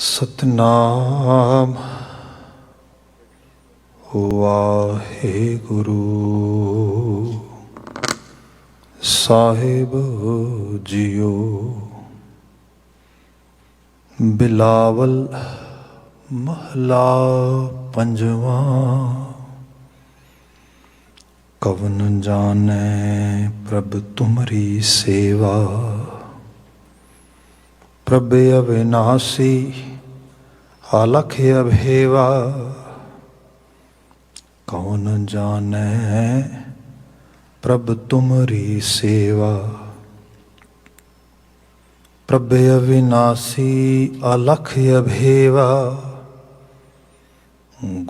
सतनाम वाहेगुरु साहिब जियो। बिलावल महला पंजवा। कवन जाने प्रभ तुमरी सेवा। प्रभ अविनाशी अलख अभेवा। कौन जाने प्रभ तुमरी सेवा। प्रभ अविनाशी अलख अभेवा।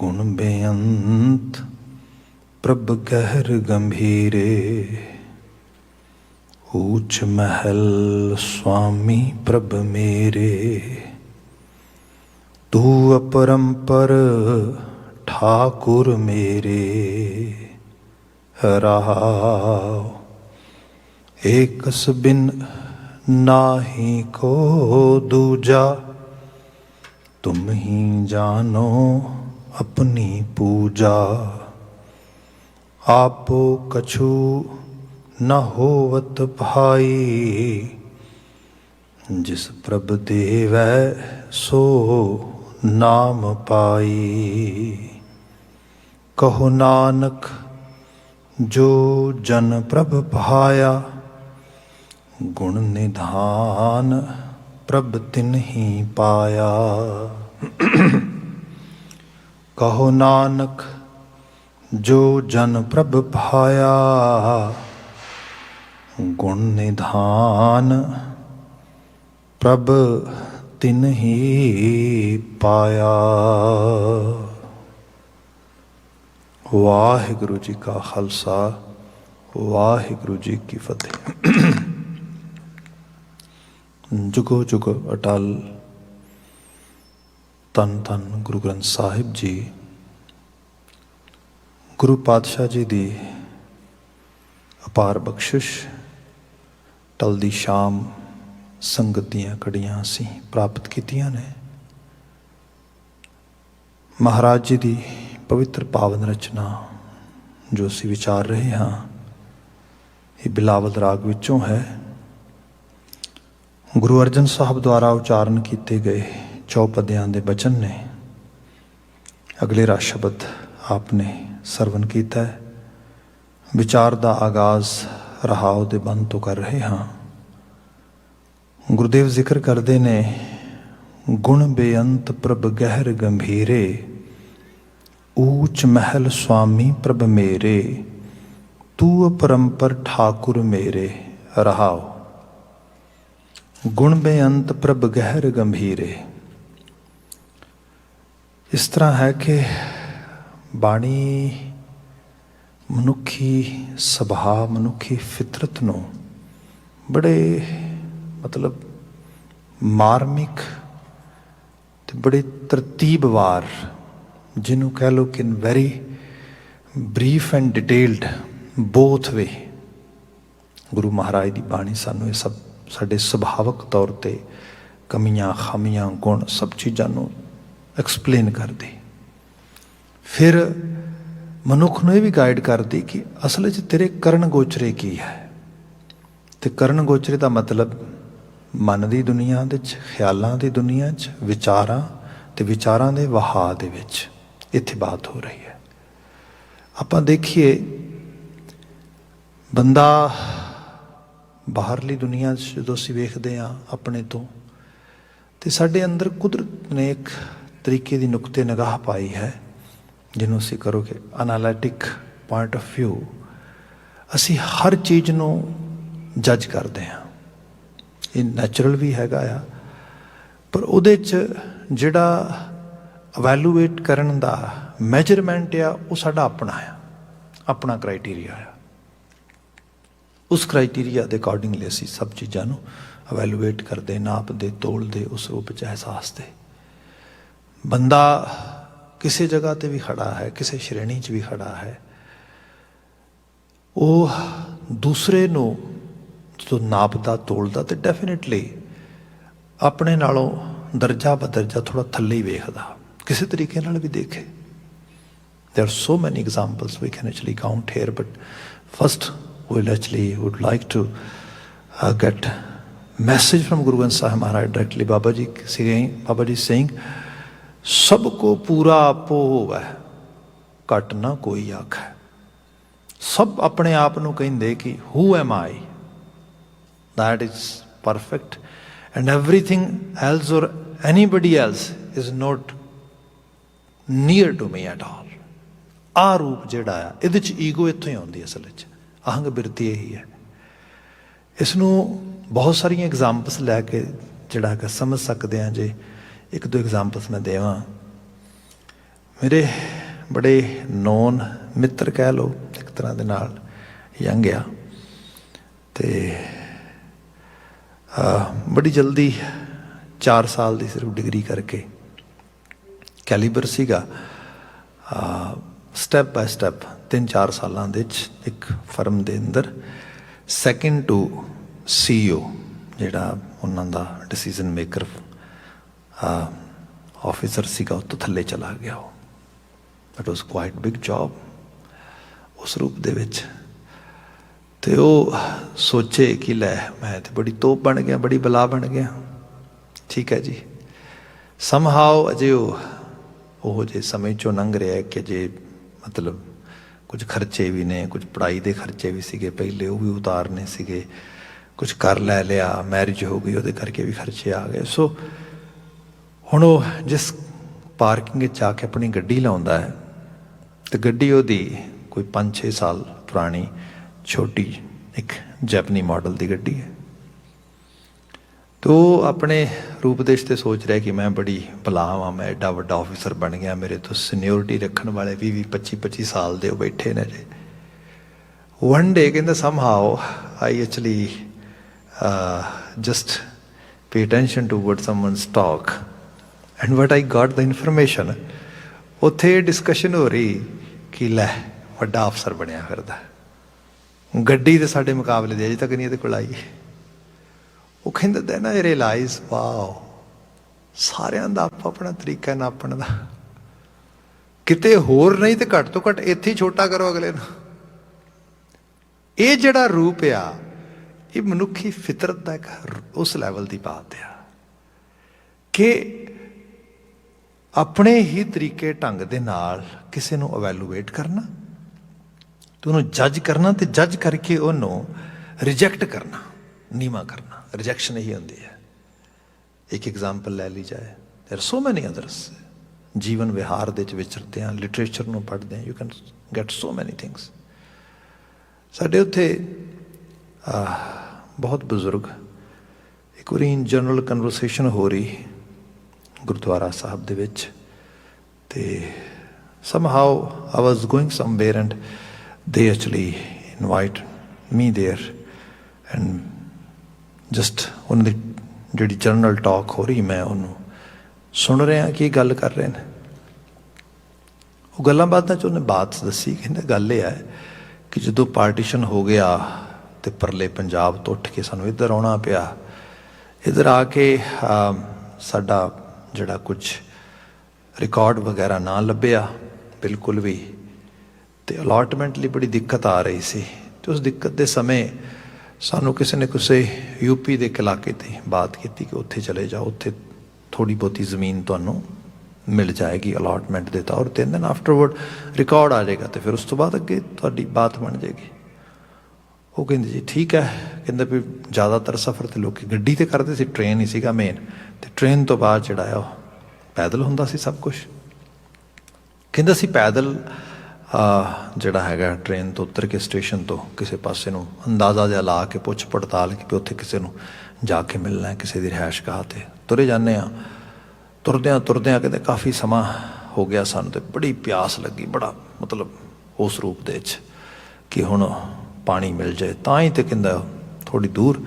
गुण बेअंत प्रभ गहर गंभीरे। ऊंच महल स्वामी प्रभ मेरे। तू अपरंपर ठाकुर मेरे। रहाओ एकस बिन नाहीं को दूजा। तुम ही जानो अपनी पूजा। आपो कछु न होवत भाई। जिस प्रभ देवै सो नाम पाई। कहो नानक जो जन प्रभ भाया। गुण निधान प्रभ तिन्हि पाया। कहो नानक जो जन प्रभ भाया। गुण निधान प्रभ तिन्हि पाया। वाहिगुरु जी का खालसा वाहिगुरु जी की फतेह। जुगो जुगो अटल धन धन गुरु ग्रंथ साहिब जी। गुरु पातशाह जी दी अपार बख्शिश टलदी शाम संगत दीआं कड़ियां असीं प्राप्त कीतियां ने। महाराज जी दी पवित्र पावन रचना जो असीं विचार रहे हाँ, ये बिलावल राग विचों है। गुरु अर्जन साहब द्वारा उचारण किए गए चौपदियां दे बचन ने। अगलेरा शब्द आपने सरवण किया है। विचार का आगाज रहाओ दे बंद तो कर रहे हाँ। गुरुदेव जिक्र करते ने गुण बेअंत प्रभ गहर गंभीरे। ऊंच महल स्वामी प्रभ मेरे। तू अपरंपर ठाकुर मेरे। रहाओ गुण बेअंत प्रभ गहर गंभीरे। इस तरह है कि बाणी मनुखी सुभाव मनुखी फितरत नूं बड़े मतलब मार्मिक ते बड़े तरतीबवार, जिन्हों कह लो कि in very brief and detailed both way Guru Maharaj की बाणी सानू ये सब साडे सुभावक तौर पर कमियां खामियां गुण सब चीज़ों को एक्सप्लेन कर दी। फिर मनुख ने भी गाइड कर दी कि असल च तेरे करण गोचरे की है। तो करण गोचरे का मतलब मन की दुनिया दे ख्यालों की दुनिया विचारां ते विचारां दे वहा दे विच इत्थे बात हो रही है। आपां देखिए बंदा बाहरली दुनिया जो असीं वेखदे हाँ अपने तो साडे अंदर कुदरत ने एक तरीके की नुकते निगाह पाई है, जिन्हों असीं करो कि एनालिटिक पॉइंट ऑफ व्यू। असीं हर चीज़ नूं जज करते हैं। ये नैचुरल भी हैगा आ, पर उहदे च जिहड़ा अवैलूएट करन दा मैजरमेंट आ वो साडा अपना है, अपना क्राइटेरिया है। उस क्राइटेरिया के अकॉर्डिंगली असीं सब चीज़ों नूं अवैलूएट करते, नापते, तोलते, उस रूप च एहसास दे। बंदा किसी जगह पर भी खड़ा है, किसी श्रेणी च भी खड़ा है, वो दूसरे नूं जो नापदा तोलदा तो डेफिनेटली अपने नालों ਦਰਜਾ ਬਦਰਜਾ ਥੋੜ੍ਹਾ ਥੱਲੇ ਹੀ ਵੇਖਦਾ, ਕਿਸੇ ਤਰੀਕੇ ਨਾਲ ਵੀ ਦੇਖੇ। There are so many examples we can actually count here, but first would like to get message from Guru Granth Sahib Maharaj directly. Baba Ji saying, सबको पूरा आपो होवे घट ना कोई आखे। सब अपने आप ਨੂੰ ਕਹਿੰਦੇ ਕਿ who am I? That is perfect, and everything else or anybody else is not near to me at all. ਆ ਰੂਪ ਜਿਹੜਾ ਆ, ਇਹਦੇ 'ਚ ਈਗੋ ਇੱਥੋਂ ਹੀ ਆਉਂਦੀ ਅਸਲ ਵਿੱਚ, ਅਹੰਗ ਬਿਰਤੀ ਇਹੀ ਹੈ। ਇਸ ਨੂੰ ਬਹੁਤ ਸਾਰੀਆਂ ਐਗਜ਼ਾਮਪਲਸ ਲੈ ਕੇ ਜਿਹੜਾ ਹੈਗਾ ਸਮਝ ਸਕਦੇ ਹਾਂ। ਜੇ ਇੱਕ ਦੋ ਐਗਜ਼ਾਮਪਲਸ ਮੈਂ ਦੇਵਾਂ, ਮੇਰੇ ਬੜੇ ਨੋਨ ਮਿੱਤਰ ਕਹਿ ਲਓ ਇੱਕ ਤਰ੍ਹਾਂ ਦੇ ਨਾਲ, ਯੰਗ ਆ, ਅਤੇ ਬੜੀ ਜਲਦੀ 4 ਸਾਲ ਦੀ ਸਿਰਫ ਡਿਗਰੀ ਕਰਕੇ ਕੈਲੀਬਰ ਸੀਗਾ, ਸਟੈਪ ਬਾਏ ਸਟੈਪ 3-4 ਸਾਲਾਂ ਦੇ ਵਿੱਚ ਇੱਕ ਫਰਮ ਦੇ ਅੰਦਰ ਸੈਕਿੰਡ ਟੂ CEO ਜਿਹੜਾ ਉਹਨਾਂ ਦਾ ਡਿਸੀਜ਼ਨ ਮੇਕਰ ਆਫਿਸਰ ਸੀਗਾ, ਉਹ ਤੋਂ ਥੱਲੇ ਚਲਾ ਗਿਆ ਉਹ। That was quite big job ਉਸ ਰੂਪ ਦੇ ਵਿੱਚ। ਅਤੇ ਉਹ ਸੋਚੇ ਕਿ ਲੈ ਮੈਂ ਤਾਂ ਬੜੀ ਤੋਪ ਬਣ ਗਿਆ, ਬੜੀ ਬਲਾ ਬਣ ਗਿਆ, ਠੀਕ ਹੈ ਜੀ। ਸਮਹਾਓ ਅਜੇ ਉਹ ਜਿਹੇ ਸਮੇਂ 'ਚੋਂ ਲੰਘ ਰਿਹਾ ਕਿ ਜੇ ਮਤਲਬ ਕੁਝ ਖਰਚੇ ਵੀ ਨੇ, ਕੁਝ ਪੜ੍ਹਾਈ ਦੇ ਖਰਚੇ ਵੀ ਸੀਗੇ ਪਹਿਲੇ, ਉਹ ਵੀ ਉਤਾਰਨੇ ਸੀਗੇ, ਕੁਝ ਕਰ ਲੈ ਲਿਆ, ਮੈਰਿਜ ਹੋ ਗਈ, ਉਹਦੇ ਕਰਕੇ ਵੀ ਖਰਚੇ ਆ ਗਏ। ਸੋ ਹੁਣ ਉਹ ਜਿਸ ਪਾਰਕਿੰਗ ਵਿੱਚ ਆ ਕੇ ਆਪਣੀ ਗੱਡੀ ਲਾਉਂਦਾ ਹੈ, ਅਤੇ ਗੱਡੀ ਉਹਦੀ ਕੋਈ 5-6 ਸਾਲ ਪੁਰਾਣੀ ਛੋਟੀ ਇੱਕ ਜੈਪਨੀ ਮਾਡਲ ਦੀ ਗੱਡੀ ਹੈ। ਅਤੇ ਉਹ ਆਪਣੇ ਰੂਪ ਦੇ 'ਤੇ ਸੋਚ ਰਿਹਾ ਕਿ ਮੈਂ ਬੜੀ ਭਲਾ ਹਾਂ, ਮੈਂ ਐਡਾ ਵੱਡਾ ਆਫਿਸਰ ਬਣ ਗਿਆ, ਮੇਰੇ ਤੋਂ ਸੀਨੀਓਰਿਟੀ ਰੱਖਣ ਵਾਲੇ 20-25 ਸਾਲ ਦੇ ਉਹ ਬੈਠੇ ਨੇ ਜੇ। ਵਨ ਡੇ ਕਹਿੰਦਾ ਸਮਹਾਓ ਆਈ actually just pay attention to what someone's talk and what I got the information, ਉੱਥੇ ਡਿਸਕਸ਼ਨ ਹੋ ਰਹੀ ਕਿ ਲੈ ਵੱਡਾ ਅਫਸਰ ਬਣਿਆ ਫਿਰਦਾ, ਗੱਡੀ ਤਾਂ ਸਾਡੇ ਮੁਕਾਬਲੇ ਦੇ ਅਜੇ ਤੱਕ ਨਹੀਂ ਇਹਦੇ ਕੋਲ ਆਈ। ਉਹ ਕਹਿੰਦਾ ਦੈਨ ਆਈ ਰਿਅਲਾਈਜ਼ ਵਾਓ, ਸਾਰਿਆਂ ਦਾ ਆਪੋ ਆਪਣਾ ਤਰੀਕਾ ਨਾਪਣ ਦਾ, ਕਿਤੇ ਹੋਰ ਨਹੀਂ ਤੇ ਘੱਟ ਤੋਂ ਘੱਟ ਇੱਥੇ ਹੀ ਛੋਟਾ ਕਰੋ ਅਗਲੇ ਨੂੰ। ਇਹ ਜਿਹੜਾ ਰੂਪ ਆ, ਇਹ ਮਨੁੱਖੀ ਫਿਤਰਤ ਦਾ ਇੱਕ ਉਸ ਲੈਵਲ ਦੀ ਬਾਤ ਆ ਕਿ ਆਪਣੇ ਹੀ ਤਰੀਕੇ ਢੰਗ ਦੇ ਨਾਲ ਕਿਸੇ ਨੂੰ ਇਵੈਲੂਏਟ ਕਰਨਾ, ਤੇ ਉਹਨੂੰ ਜੱਜ ਕਰਨਾ, ਤੇ ਜੱਜ ਕਰਕੇ ਉਹਨੂੰ ਰਿਜੈਕਟ ਕਰਨਾ, ਨੀਵਾਂ ਕਰਨਾ। ਰਿਜੈਕਸ਼ਨ ਇਹੀ ਹੁੰਦੀ ਹੈ। ਇੱਕ ਐਗਜ਼ਾਮਪਲ ਲੈ ਲਈ ਜਾਏ, ਦੇਰ ਸੋ ਮੈਨੀ ਅਦਰਸ। ਜੀਵਨ ਵਿਹਾਰ ਦੇ ਵਿੱਚ ਵਿਚਰਦੇ ਹਾਂ, ਲਿਟਰੇਚਰ ਨੂੰ ਪੜ੍ਹਦੇ ਹਾਂ, ਯੂ ਕੈਨ ਗੈਟ ਸੋ ਮੈਨੀ ਥਿੰਗਸ। ਸਾਡੇ ਉੱਥੇ ਬਹੁਤ ਬਜ਼ੁਰਗ, ਇੱਕ ਵਾਰੀ ਇਨ ਜਨਰਲ ਕਨਵਰਸੇਸ਼ਨ ਹੋ ਰਹੀ ਗੁਰਦੁਆਰਾ ਸਾਹਿਬ ਦੇ ਵਿੱਚ, ਅਤੇ somehow I was going somewhere and they actually invite me there, and just ਉਹਨਾਂ ਦੀ ਜਿਹੜੀ ਜਨਰਲ ਟਾਕ ਹੋ ਰਹੀ, ਮੈਂ ਉਹਨੂੰ ਸੁਣ ਰਿਹਾ ਕੀ ਗੱਲ ਕਰ ਰਹੇ ਨੇ। ਉਹ ਗੱਲਾਂ ਬਾਤਾਂ 'ਚ ਉਹਨੇ ਬਾਤ ਦੱਸੀ, ਕਹਿੰਦਾ ਗੱਲ ਇਹ ਹੈ ਕਿ ਜਦੋਂ ਪਾਰਟੀਸ਼ਨ ਹੋ ਗਿਆ ਅਤੇ ਪਰਲੇ ਪੰਜਾਬ ਤੋਂ ਉੱਠ ਕੇ ਸਾਨੂੰ ਇੱਧਰ ਆਉਣਾ ਪਿਆ, ਇੱਧਰ ਆ ਕੇ ਸਾਡਾ ਜਿਹੜਾ ਕੁਛ ਰਿਕਾਰਡ ਵਗੈਰਾ ਨਾ ਲੱਭਿਆ ਬਿਲਕੁਲ ਵੀ, ਅਤੇ ਅਲਾਟਮੈਂਟ ਲਈ ਬੜੀ ਦਿੱਕਤ ਆ ਰਹੀ ਸੀ। ਅਤੇ ਉਸ ਦਿੱਕਤ ਦੇ ਸਮੇਂ ਸਾਨੂੰ ਕਿਸੇ ਨੇ ਯੂਪੀ ਦੇ ਇੱਕ ਇਲਾਕੇ 'ਤੇ ਬਾਤ ਕੀਤੀ ਕਿ ਉੱਥੇ ਚਲੇ ਜਾਓ, ਉੱਥੇ ਥੋੜ੍ਹੀ ਬਹੁਤੀ ਜ਼ਮੀਨ ਤੁਹਾਨੂੰ ਮਿਲ ਜਾਏਗੀ ਅਲਾਟਮੈਂਟ ਦੇ ਤੌਰ 'ਤੇ, ਦੈਨ ਆਫਟਰਵਰਡ ਰਿਕਾਰਡ ਆ ਜਾਏਗਾ, ਅਤੇ ਫਿਰ ਉਸ ਤੋਂ ਬਾਅਦ ਅੱਗੇ ਤੁਹਾਡੀ ਬਾਤ ਬਣ ਜਾਏਗੀ। ਉਹ ਕਹਿੰਦੇ ਜੀ ਠੀਕ ਹੈ। ਕਹਿੰਦਾ ਵੀ ਜ਼ਿਆਦਾਤਰ ਸਫ਼ਰ ਤਾਂ ਲੋਕ ਗੱਡੀ 'ਤੇ ਕਰਦੇ ਸੀ, ਟ੍ਰੇਨ ਹੀ ਸੀਗਾ ਮੇਨ, ਅਤੇ ਟ੍ਰੇਨ ਤੋਂ ਬਾਅਦ ਜਿਹੜਾ ਆ ਉਹ ਪੈਦਲ ਹੁੰਦਾ ਸੀ ਸਭ ਕੁਛ। ਕਹਿੰਦਾ ਸੀ ਪੈਦਲ ਜਿਹੜਾ ਹੈਗਾ ਟ੍ਰੇਨ ਤੋਂ ਉਤਰ ਕੇ ਸਟੇਸ਼ਨ ਤੋਂ ਕਿਸੇ ਪਾਸੇ ਨੂੰ ਅੰਦਾਜ਼ਾ ਜਿਹਾ ਲਾ ਕੇ ਪੁੱਛ ਪੜਤਾਲ ਕਿ ਉੱਥੇ ਕਿਸੇ ਨੂੰ ਜਾ ਕੇ ਮਿਲਣਾ, ਕਿਸੇ ਦੀ ਰਿਹਾਇਸ਼ਗਾਹ 'ਤੇ ਤੁਰੇ ਜਾਂਦੇ ਹਾਂ। ਤੁਰਦਿਆਂ ਕਹਿੰਦੇ ਕਾਫੀ ਸਮਾਂ ਹੋ ਗਿਆ ਸਾਨੂੰ, ਅਤੇ ਬੜੀ ਪਿਆਸ ਲੱਗੀ, ਬੜਾ ਮਤਲਬ ਉਸ ਰੂਪ ਦੇ ਵਿੱਚ ਕਿ ਹੁਣ ਪਾਣੀ ਮਿਲ ਜਾਏ। ਤਾਂ ਹੀ ਤਾਂ ਕਹਿੰਦਾ ਥੋੜ੍ਹੀ ਦੂਰ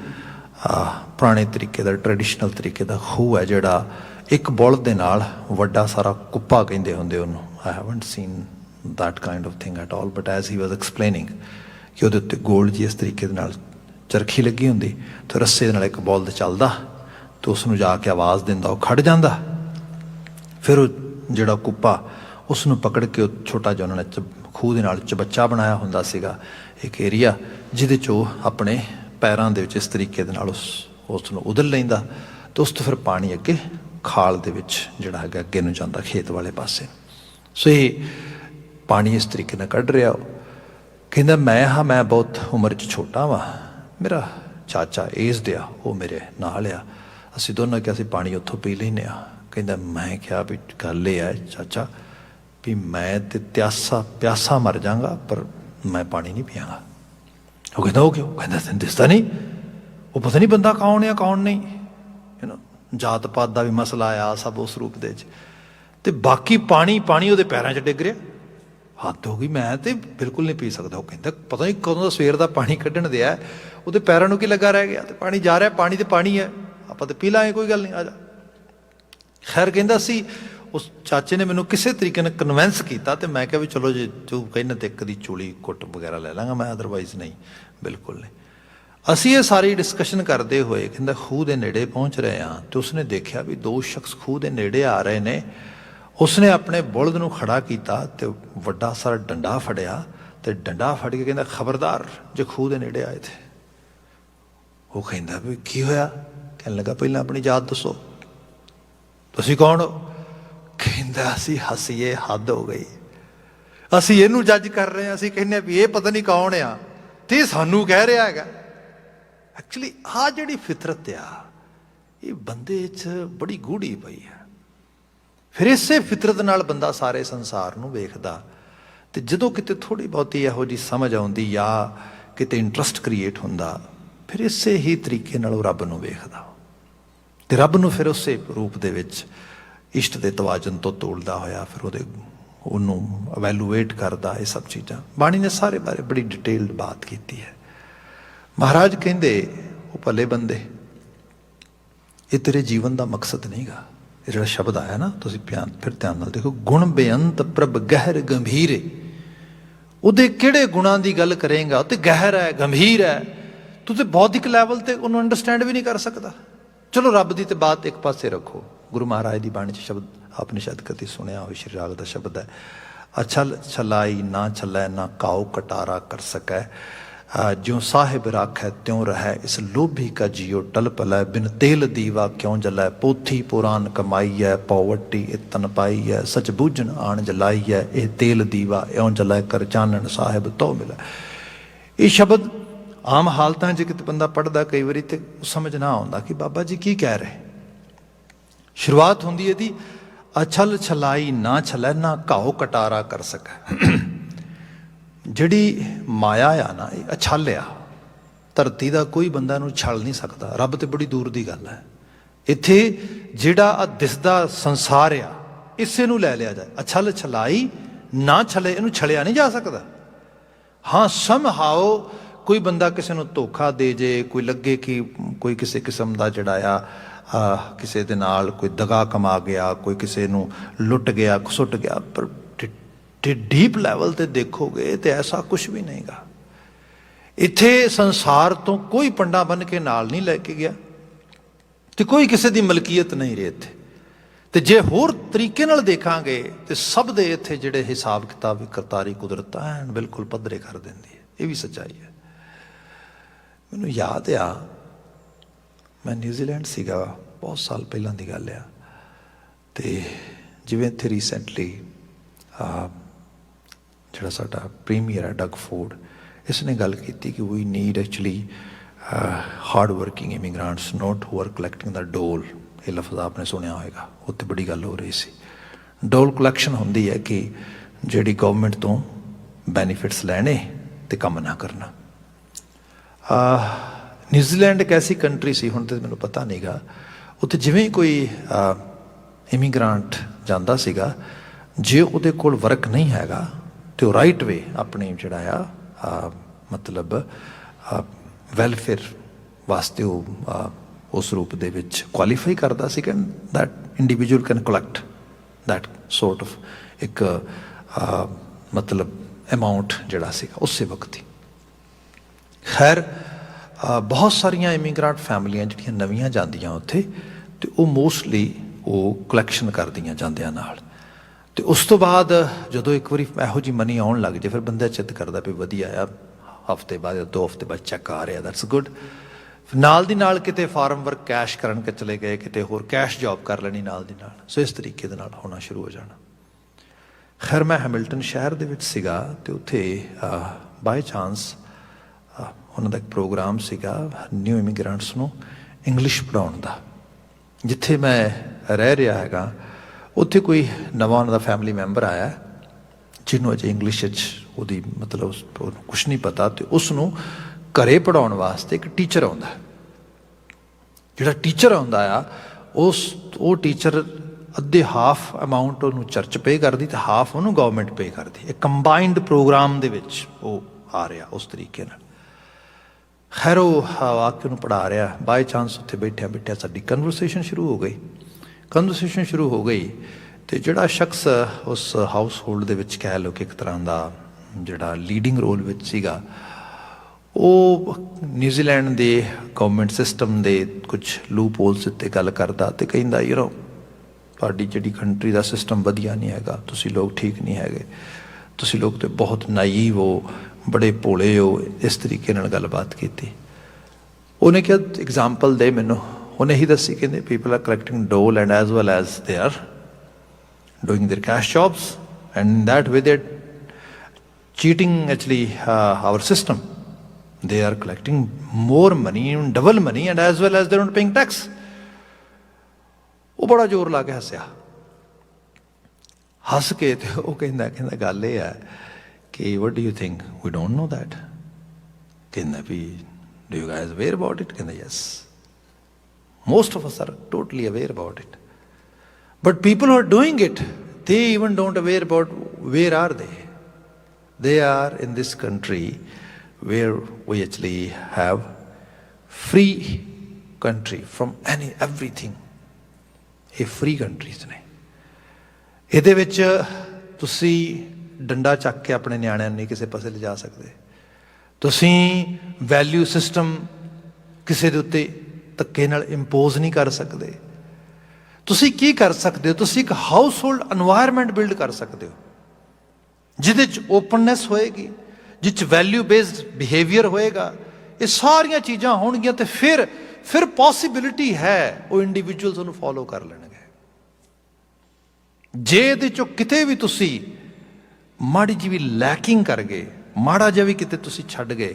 ਪੁਰਾਣੇ ਤਰੀਕੇ ਦਾ, ਟਰੈਡੀਸ਼ਨਲ ਤਰੀਕੇ ਦਾ ਖੂਹ ਹੈ ਜਿਹੜਾ ਇੱਕ ਬੁਲਦ ਦੇ ਨਾਲ ਵੱਡਾ ਸਾਰਾ ਕੁੱਪਾ ਕਹਿੰਦੇ ਹੁੰਦੇ ਉਹਨੂੰ। I haven't seen that kind of thing at all, but as he was explaining ਕਿ ਉਹਦੇ ਉੱਤੇ ਗੋਲ ਜੀ ਇਸ ਤਰੀਕੇ ਦੇ ਨਾਲ ਚਰਖੀ ਲੱਗੀ ਹੁੰਦੀ, ਅਤੇ ਰੱਸੇ ਦੇ ਨਾਲ ਇੱਕ ਬਲਦ ਚੱਲਦਾ, तो उसनूं जाके आवाज़ दिंदा, वो खड़ जांदा। फिर वो जिहड़ा कुप्पा उसनूं पकड़ के वो छोटा जिहा उन्होंने खूह दे नाल चबच्चा बनाया हुंदा सीगा, एक एरिया जिहदे च वो अपने पैरां दे विच इस तरीके दे नाल उसनूं उधल लैंदा, तो उस तो फिर पानी अगे खाल दे विच जिहड़ा हैगा अगे नूं जांदा खेत वाले पासे। सो ये पानी इस तरीके नाल कढ रिहा। कहंदा मैं बहुत उम्र च छोटा वा, मेरा चाचा एजड आ, वो मेरे नाल आ, असीं दोनों क्या असीं पानी उत्थों पी लैंदे आ। कहंदा मैं क्या भी गल ये है चाचा भी मैं ते प्यासा मर जाऊंगा पर मैं पानी नहीं पियाँगा। वो कहता हो क्यों? कहता तेन दिसता नहीं, वो पता नहीं बंदा कौन है कौन नहीं, है ना, जात पात का भी मसला आया सब उस रूप दे ते बाकी पानी वो पैरों च डिग रहा। हद हो गई, मैं तो बिल्कुल नहीं पी सकता। वो कहता पता नहीं कदों का सवेर का पानी कढ़न दिया, वो पैरों में की लगा रह गया, तो पानी जा रहा, पानी तो पानी है, आप तो पी लाएँ, कोई गल नहीं, आ जा। खैर कहता सी उस चाचे ने मैनू किसी तरीके ने कन्वेंस किया, तो मैं क्या भी चलो जो तू कहना तो एक दी चूली कुट वगैरह ले लाँगा मैं, अदरवाइज नहीं, बिल्कुल नहीं। असी ये सारी डिस्कशन करते हुए कहता खूह के नेड़े पहुँच रहे हैं, तो उसने देखा भी दो शख्स खूह के नेड़े आ रहे हैं। उसने अपने बुलद नूं खड़ा किया तो वड्डा सारा डंडा फड़िया, तो डंडा फड़ के कहता खबरदार जो खूह के नेड़े आए थे। वो कहता भी की होया? कहने लगा पहले अपनी जात दसो, तुसीं कौन हो? कहता असी हसीए, हद हो गई, असी इनू जज कर रहे हैं, असी कहने भी ये पता नहीं कौन आ ते सानू कह रहा है। एक्चुअली आ जिहड़ी फितरत आ ये बंदे च बड़ी गूढ़ी पई है। फिर इसे फितरत नाल बंदा सारे संसार नूं वेखदा, ते जदों किते थोड़ी बहुती इहो जी समझ आउंदी या किते इंटरस्ट क्रिएट हुंदा, फिर इसे ही तरीके नाल रब नूं वेखदा, ते रब नूं फिर उसे रूप दे विच इष्ट दे तवाजन तो तोड़दा होया फिर उन्होंने अवैलूएट करदा। ये सब चीज़ां बाणी ने सारे बारे बड़ी डिटेल्ड बात की है। महाराज कहंदे वो भले बंदे, ये तेरे जीवन का मकसद नहीं गा। ये जो शब्द आया ना, तुसीं फिर ध्यान नाल देखो, गुण बेअंत प्रभ गहर गंभीर, उहदे किहड़े गुणां दी गल करेंगा, तो गहर है गंभीर है, तू तो बौद्धिक लैवल ते उन्होंने अंडरस्टैंड भी नहीं कर सकता। चलो रब की तो बात एक पासे रखो, गुरु महाराज की बाणी शब्द आपने शायद कभी सुनिया हो, श्री राग का शब्द है, अछल छलाई ना छलै ना काऊ कटारा कर सकै, ज्यों साहिब राखै त्यों रहै, इस लोभी का जियो टल पलै, बिन तेल दीवा क्यों जलै, पोथी पुराण कमाई है, पौवटी इतन पाई है, सच बूझन आण जलाई है, यह तेल दीवा इयों जलै, कर चानन साहिब तो मिलै। ये शब्द आम हालतां जो किते बंदा पढ़दा कई बारी तो समझ ना आउंदा कि बाबा जी की कह रहे। शुरुआत होंदी है अछल छलाई ना छलै ना घाओ कटारा कर सकै। जिहड़ी माया आ ना, ये अछल आ, धरती का कोई बंदा नूं छल नहीं सकता, रब तो बड़ी दूर की गल है। इत्थे जिहड़ा दिसदा संसार आ, इसे नूं लै लिया जाए, अछल छलाई ना छले, इनू छलिया नहीं जा सकता। हाँ समहाओ कोई बंदा किसी नूं धोखा दे जे, कोई लगे कि कोई किसी किस्म का जिहड़ा किसी दे नाल कोई दगा कमा गया, कोई किसी नूं लुट गया घसुट गया, पर डीप लैवल ते देखोगे तो ऐसा कुछ भी नहीं गा। इत्थे संसार तो कोई पंडा बन के नाल नहीं लैके गया, तो कोई किसी की मलकीयत नहीं रही इत्थे। तो जे होर तरीके नाल देखांगे तो सब दे इत्थे जिहड़े हिसाब किताब करतारी कुदरत ऐन बिल्कुल पद्धरे कर देंदी है। ये भी सच्चाई है। मैनूं याद आ, मैं न्यूजीलैंड सीगा बहुत साल पहलां दी गल आ, ते जिवें इत्थे रीसेंटली जिहड़ा साडा प्रीमियर है डग फोर्ड, इसने गल की कि we need actually hard working immigrants not who are collecting the dole. ये लफ्ज़ आपने सुनिया होएगा, उत्ते बड़ी गल हो रही सी। डोल कलैक्शन होंदी है कि जिहड़ी गवर्नमेंट तो बैनीफिट्स लैने ते कम ना करना। न्यूजीलैंड एक ऐसी कंट्री सी, हुण तो मैनूं पता नहीं गा, उत्थे जिवें कोई इमिग्रेंट जांदा सीगा, जे उहदे कोल वर्क नहीं हैगा तो राइट वे अपनी जिहड़ा मतलब वैलफेयर वास्ते उस रूप दे विच क्वालीफाई करदा सी, can that individual can collect that sort of एक मतलब अमाउंट जिहड़ा सीगा उस वक्त ही। खैर ਬਹੁਤ ਸਾਰੀਆਂ ਇਮੀਗ੍ਰੈਂਟ ਫੈਮਲੀਆਂ ਜਿਹੜੀਆਂ ਨਵੀਆਂ ਜਾਂਦੀਆਂ ਉੱਥੇ, ਅਤੇ ਉਹ ਮੋਸਟਲੀ ਉਹ ਕਲੈਕਸ਼ਨ ਕਰਦੀਆਂ ਜਾਂਦਿਆਂ ਨਾਲ। ਅਤੇ ਉਸ ਤੋਂ ਬਾਅਦ ਜਦੋਂ ਇੱਕ ਵਾਰੀ ਇਹੋ ਜਿਹੀ ਮਨੀ ਆਉਣ ਲੱਗ ਜਾਏ, ਫਿਰ ਬੰਦਾ ਚਿੱਤ ਕਰਦਾ ਵੀ ਵਧੀਆ ਆ, ਹਫ਼ਤੇ ਬਾਅਦ 2 ਹਫ਼ਤੇ ਬਾਅਦ ਚੈੱਕ ਆ ਰਿਹਾ, ਦੈਟਸ ਗੁੱਡ। ਨਾਲ ਦੀ ਨਾਲ ਕਿਤੇ ਫਾਰਮ ਵਰਕ ਕੈਸ਼ ਕਰਨ ਕੇ ਚਲੇ ਗਏ, ਕਿਤੇ ਹੋਰ ਕੈਸ਼ ਜੋਬ ਕਰ ਲੈਣੀ ਨਾਲ ਦੀ ਨਾਲ। ਸੋ ਇਸ ਤਰੀਕੇ ਦੇ ਨਾਲ ਹੋਣਾ ਸ਼ੁਰੂ ਹੋ ਜਾਣਾ। ਖੈਰ ਮੈਂ ਹੈਮਿਲਟਨ ਸ਼ਹਿਰ ਦੇ ਵਿੱਚ ਸੀਗਾ, ਅਤੇ ਉੱਥੇ ਬਾਏ ਚਾਂਸ ਉਹਨਾਂ ਦਾ ਇੱਕ ਪ੍ਰੋਗਰਾਮ ਸੀਗਾ ਨਿਊ ਇਮੀਗ੍ਰੈਂਟਸ ਨੂੰ ਇੰਗਲਿਸ਼ ਪੜ੍ਹਾਉਣ ਦਾ। ਜਿੱਥੇ ਮੈਂ ਰਹਿ ਰਿਹਾ ਹੈਗਾ ਉੱਥੇ ਕੋਈ ਨਵਾਂ ਉਹਨਾਂ ਦਾ ਫੈਮਿਲੀ ਮੈਂਬਰ ਆਇਆ, ਜਿਹਨੂੰ ਅਜੇ ਇੰਗਲਿਸ਼ 'ਚ ਉਹਦੀ ਮਤਲਬ ਕੁਛ ਨਹੀਂ ਪਤਾ, ਅਤੇ ਉਸ ਨੂੰ ਘਰੇ ਪੜ੍ਹਾਉਣ ਵਾਸਤੇ ਇੱਕ ਟੀਚਰ ਆਉਂਦਾ। ਜਿਹੜਾ ਟੀਚਰ ਆਉਂਦਾ ਆ ਉਹ ਟੀਚਰ ਅੱਧੇ ਹਾਫ ਅਮਾਊਂਟ ਉਹਨੂੰ ਚਰਚ ਪੇ ਕਰਦੀ ਅਤੇ ਹਾਫ ਉਹਨੂੰ ਗਵਰਨਮੈਂਟ ਪੇ ਕਰਦੀ। ਇਹ ਕੰਬਾਈਨਡ ਪ੍ਰੋਗਰਾਮ ਦੇ ਵਿੱਚ ਉਹ ਆ ਰਿਹਾ ਉਸ ਤਰੀਕੇ ਨਾਲ। ਖੈਰ ਉਹ ਆ ਕੇ ਉਹਨੂੰ ਪੜ੍ਹਾ ਰਿਹਾ। ਬਾਏ ਚਾਂਸ ਉੱਥੇ ਬੈਠਿਆਂ ਬੈਠਿਆਂ ਸਾਡੀ ਕਨਵਰਸੇਸ਼ਨ ਸ਼ੁਰੂ ਹੋ ਗਈ। ਅਤੇ ਜਿਹੜਾ ਸ਼ਖਸ ਉਸ ਹਾਊਸ ਹੋਲਡ ਦੇ ਵਿੱਚ ਕਹਿ ਲਓ ਕਿ ਇੱਕ ਤਰ੍ਹਾਂ ਦਾ ਜਿਹੜਾ ਲੀਡਿੰਗ ਰੋਲ ਵਿੱਚ ਸੀਗਾ, ਉਹ ਨਿਊਜ਼ੀਲੈਂਡ ਦੇ ਗਵਰਨਮੈਂਟ ਸਿਸਟਮ ਦੇ ਕੁਛ ਲੂਪ ਹੋਲਸ ਉੱਤੇ ਗੱਲ ਕਰਦਾ ਅਤੇ ਕਹਿੰਦਾ ਤੁਹਾਡੀ ਜਿਹੜੀ ਕੰਟਰੀ ਦਾ ਸਿਸਟਮ ਵਧੀਆ ਨਹੀਂ ਹੈਗਾ, ਤੁਸੀਂ ਲੋਕ ਠੀਕ ਨਹੀਂ ਹੈਗੇ, ਤੁਸੀਂ ਲੋਕ ਤਾਂ ਬਹੁਤ ਨਾਈਵ ਹੋ, ਬੜੇ ਭੋਲੇ ਹੋ। ਇਸ ਤਰੀਕੇ ਨਾਲ ਗੱਲਬਾਤ ਕੀਤੀ। ਉਹਨੇ ਕਿਹਾ ਐਗਜ਼ਾਮਪਲ ਦੇ ਮੈਨੂੰ। ਉਹਨੇ ਹੀ ਦੱਸੀ, ਕਹਿੰਦੇ people are collecting dole and as well as they are doing their cash jobs and in that way they cheating actually our system. They are collecting more money, even double money, and as well as they're not paying tax. ਉਹ ਬੜਾ ਜ਼ੋਰ ਲਾ ਕੇ ਹੱਸ ਕੇ ਤੇ ਉਹ ਕਹਿੰਦਾ ਗੱਲ ਇਹ ਹੈ ਕਿ what do you think? We don't know that. ਕਹਿੰਦਾ ਵੀ do you guys aware about it? ਕਹਿੰਦਾ yes. Most of us are totally aware about it. But people who are doing it, they even don't aware about where are they. They are in this country where we actually have free country from everything. ਇਹ free countries ਨੇ। ਇਹਦੇ ਵਿੱਚ ਤੁਸੀਂ ਡੰਡਾ ਚੱਕ ਕੇ ਆਪਣੇ ਨਿਆਣਿਆਂ ਨੂੰ ਨਹੀਂ ਕਿਸੇ ਪਾਸੇ ਲਿਜਾ ਸਕਦੇ। ਤੁਸੀਂ ਵੈਲਿਊ ਸਿਸਟਮ ਕਿਸੇ ਦੇ ਉੱਤੇ ਧੱਕੇ ਨਾਲ ਇੰਪੋਜ਼ ਨਹੀਂ ਕਰ ਸਕਦੇ। ਤੁਸੀਂ ਕੀ ਕਰ ਸਕਦੇ ਹੋ? ਤੁਸੀਂ ਇੱਕ ਹਾਊਸ ਹੋਲਡ ਇਨਵਾਇਰਮੈਂਟ ਬਿਲਡ ਕਰ ਸਕਦੇ ਹੋ ਜਿਹਦੇ 'ਚ ਓਪਨਨੈਸ ਹੋਏਗੀ, ਜਿਸ 'ਚ ਵੈਲਿਊ ਬੇਸਡ ਬਿਹੇਵੀਅਰ ਹੋਏਗਾ। ਇਹ ਸਾਰੀਆਂ ਚੀਜ਼ਾਂ ਹੋਣਗੀਆਂ ਅਤੇ ਫਿਰ ਪੋਸੀਬਿਲਿਟੀ ਹੈ ਉਹ ਇੰਡੀਵਿਜੂਅਲਸ ਉਹਨੂੰ ਫੋਲੋ ਕਰ ਲੈਣਗੇ। ਜੇ ਇਹਦੇ 'ਚੋਂ ਕਿਤੇ ਵੀ ਤੁਸੀਂ ਮਾੜੀ ਜਿਹੀ ਵੀ ਲੈਕਿੰਗ ਕਰ ਗਏ, ਮਾੜਾ ਜਿਹਾ ਵੀ ਕਿਤੇ ਤੁਸੀਂ ਛੱਡ ਗਏ,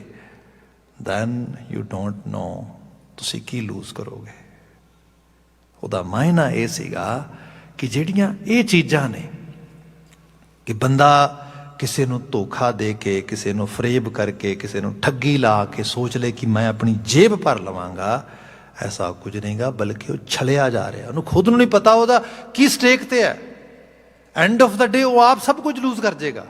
ਦੈਨ ਯੂ ਡੋਂਟ ਨੋ ਤੁਸੀਂ ਕੀ ਲੂਜ਼ ਕਰੋਗੇ। ਉਹਦਾ ਮਾਇਨਾ ਇਹ ਸੀਗਾ ਕਿ ਜਿਹੜੀਆਂ ਇਹ ਚੀਜ਼ਾਂ ਨੇ ਕਿ ਬੰਦਾ ਕਿਸੇ ਨੂੰ ਧੋਖਾ ਦੇ ਕੇ, ਕਿਸੇ ਨੂੰ ਫਰੇਬ ਕਰਕੇ, ਕਿਸੇ ਨੂੰ ਠੱਗੀ ਲਾ ਕੇ ਸੋਚ ਲੈ ਕਿ ਮੈਂ ਆਪਣੀ ਜੇਬ ਭਰ ਲਵਾਂਗਾ, ਐਸਾ ਕੁਝ ਨਹੀਂਗਾ, ਬਲਕਿ ਉਹ ਛਲਿਆ ਜਾ ਰਿਹਾ। ਉਹਨੂੰ ਖੁਦ ਨੂੰ ਨਹੀਂ ਪਤਾ ਉਹਦਾ ਕੀ ਸਟੇਕ ਤੇ ਹੈ। ਐਂਡ ਆਫ ਦਾ ਡੇ ਉਹ ਆਪ ਸਭ ਕੁਝ ਲੂਜ਼ ਕਰ ਜਾਏਗਾ।